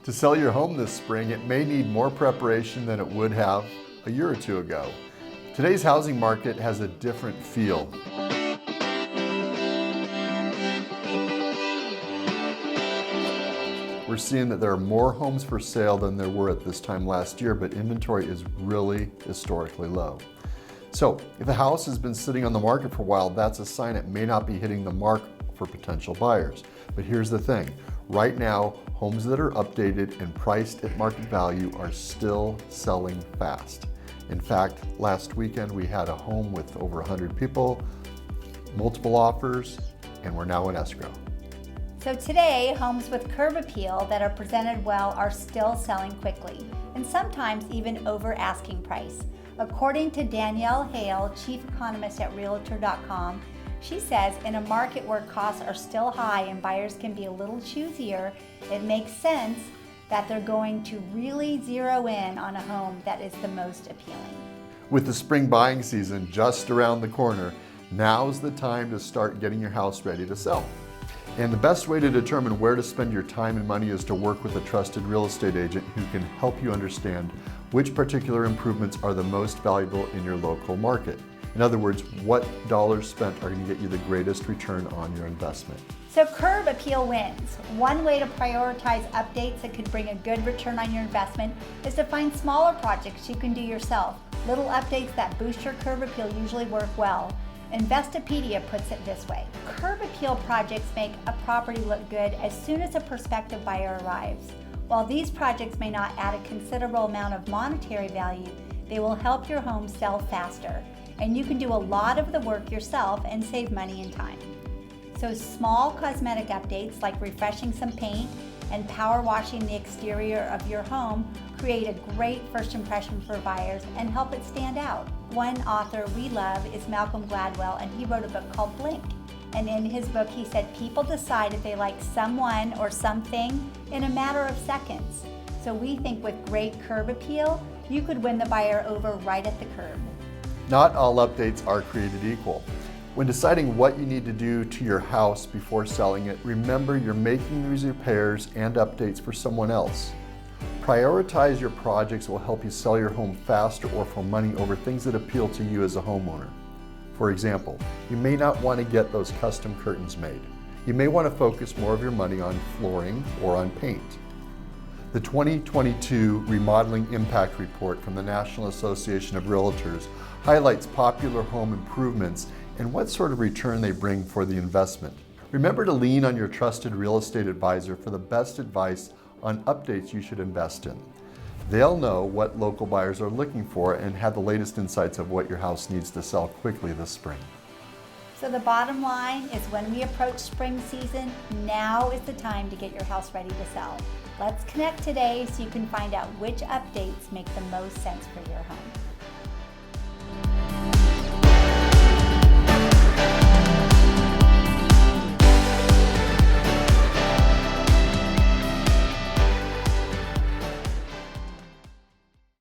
To sell your home this spring, it may need more preparation than it would have a year or two ago. Today's housing market has a different feel. We're seeing that there are more homes for sale than there were at this time last year, but inventory is really historically low. So if a house has been sitting on the market for a while, that's a sign it may not be hitting the mark for potential buyers. But here's the thing, right now, homes that are updated and priced at market value are still selling fast. In fact, last weekend we had a home with over 100 people, multiple offers, and we're now in escrow. So today, homes with curb appeal that are presented well are still selling quickly, and sometimes even over asking price. According to Danielle Hale, chief economist at Realtor.com, she says in a market where costs are still high and buyers can be a little choosier, it makes sense that they're going to really zero in on a home that is the most appealing. With the spring buying season just around the corner, now's the time to start getting your house ready to sell. And the best way to determine where to spend your time and money is to work with a trusted real estate agent who can help you understand which particular improvements are the most valuable in your local market. In other words, what dollars spent are going to get you the greatest return on your investment. So curb appeal wins. One way to prioritize updates that could bring a good return on your investment is to find smaller projects you can do yourself. Little updates that boost your curb appeal usually work well. Investopedia puts it this way. Curb appeal projects make a property look good as soon as a prospective buyer arrives. While these projects may not add a considerable amount of monetary value, they will help your home sell faster. And you can do a lot of the work yourself and save money and time. So small cosmetic updates like refreshing some paint and power washing the exterior of your home create a great first impression for buyers and help it stand out. One author we love is Malcolm Gladwell, and he wrote a book called Blink. And in his book, he said people decide if they like someone or something in a matter of seconds. So we think with great curb appeal, you could win the buyer over right at the curb. Not all updates are created equal. When deciding what you need to do to your house before selling it, remember you're making these repairs and updates for someone else. Prioritize your projects that will help you sell your home faster or for money over things that appeal to you as a homeowner. For example, you may not want to get those custom curtains made. You may want to focus more of your money on flooring or on paint. The 2022 Remodeling Impact Report from the National Association of Realtors highlights popular home improvements and what sort of return they bring for the investment. Remember to lean on your trusted real estate advisor for the best advice on updates you should invest in. They'll know what local buyers are looking for and have the latest insights of what your house needs to sell quickly this spring. So the bottom line is when we approach spring season, now is the time to get your house ready to sell. Let's connect today so you can find out which updates make the most sense for your home.